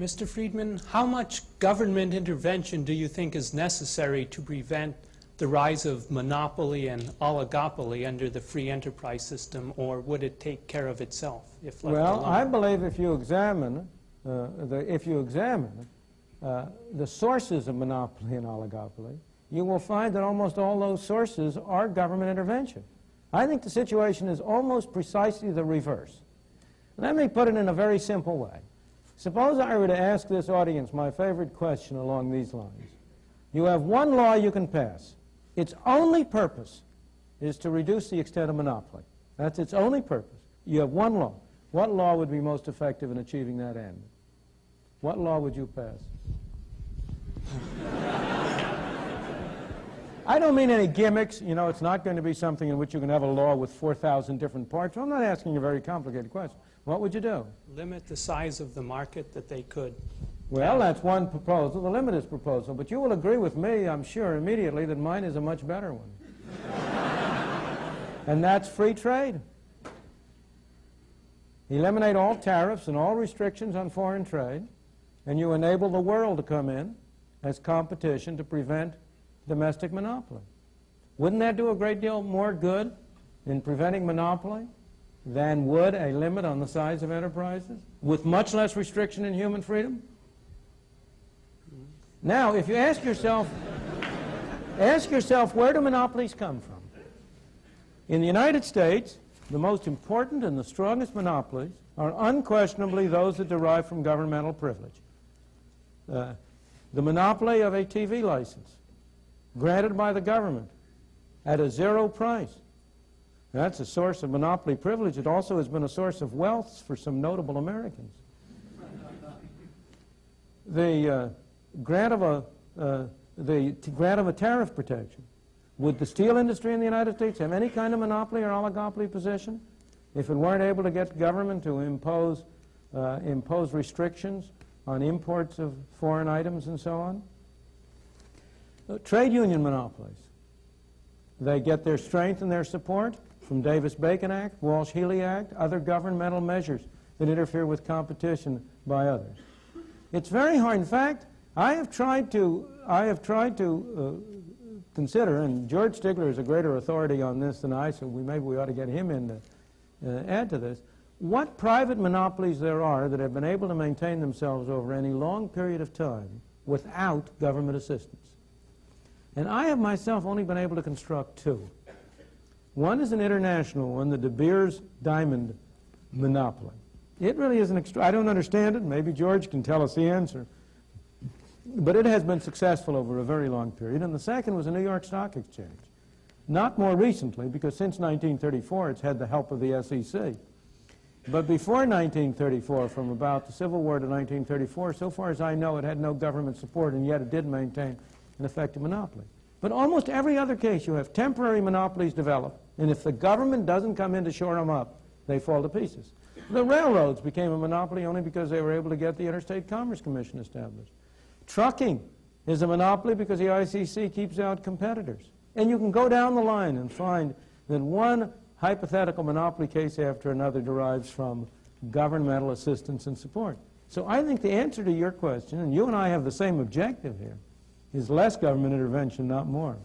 Mr. Friedman, how much government intervention do you think is necessary to prevent the rise of monopoly and oligopoly under the free enterprise system, or would it take care of itself if left alone? Well, I believe if you examine the sources of monopoly and oligopoly, you will find that almost all those sources are government intervention. I think the situation is almost precisely the reverse. Let me put it in a very simple way. Suppose I were to ask this audience my favorite question along these lines. You have one law you can pass. Its only purpose is to reduce the extent of monopoly. That's its only purpose. You have one law. What law would be most effective in achieving that end? What law would you pass? I don't mean any gimmicks. You know, it's not going to be something in which you can have a law with 4,000 different parts. I'm not asking a very complicated question. What would you do? Limit the size of the market that they could. Well, that's one proposal. The limit is proposal. But you will agree with me, I'm sure, immediately that mine is a much better one. And that's free trade. Eliminate all tariffs and all restrictions on foreign trade, and you enable the world to come in as competition to prevent domestic monopoly. Wouldn't that do a great deal more good in preventing monopoly than would a limit on the size of enterprises with much less restriction in human freedom? Now, if you ask yourself, where do monopolies come from? In the United States, the most important and the strongest monopolies are unquestionably those that derive from governmental privilege. The monopoly of a TV license granted by the government at a zero price. That's a source of monopoly privilege. It also has been a source of wealth for some notable Americans. The grant of a tariff protection. Would the steel industry in the United States have any kind of monopoly or oligopoly position if it weren't able to get government to impose restrictions on imports of foreign items and so on? Trade union monopolies. They get their strength and their support from Davis-Bacon Act, Walsh-Healy Act, other governmental measures that interfere with competition by others. It's very hard. In fact, I have tried to consider, and George Stigler is a greater authority on this than I, so maybe we ought to get him in to add to this, what private monopolies there are that have been able to maintain themselves over any long period of time without government assistance. And I have myself only been able to construct two. One is an international one, the De Beers diamond monopoly. It really is I don't understand it. Maybe George can tell us the answer. But it has been successful over a very long period. And the second was the New York Stock Exchange. Not more recently, because since 1934 it's had the help of the SEC. But before 1934, from about the Civil War to 1934, so far as I know, it had no government support, and yet it did maintain an effective monopoly. But almost every other case, you have temporary monopolies develop, and if the government doesn't come in to shore them up, they fall to pieces. The railroads became a monopoly only because they were able to get the Interstate Commerce Commission established. Trucking is a monopoly because the ICC keeps out competitors. And you can go down the line and find that one hypothetical monopoly case after another derives from governmental assistance and support. So I think the answer to your question, and you and I have the same objective here, is less government intervention, not more.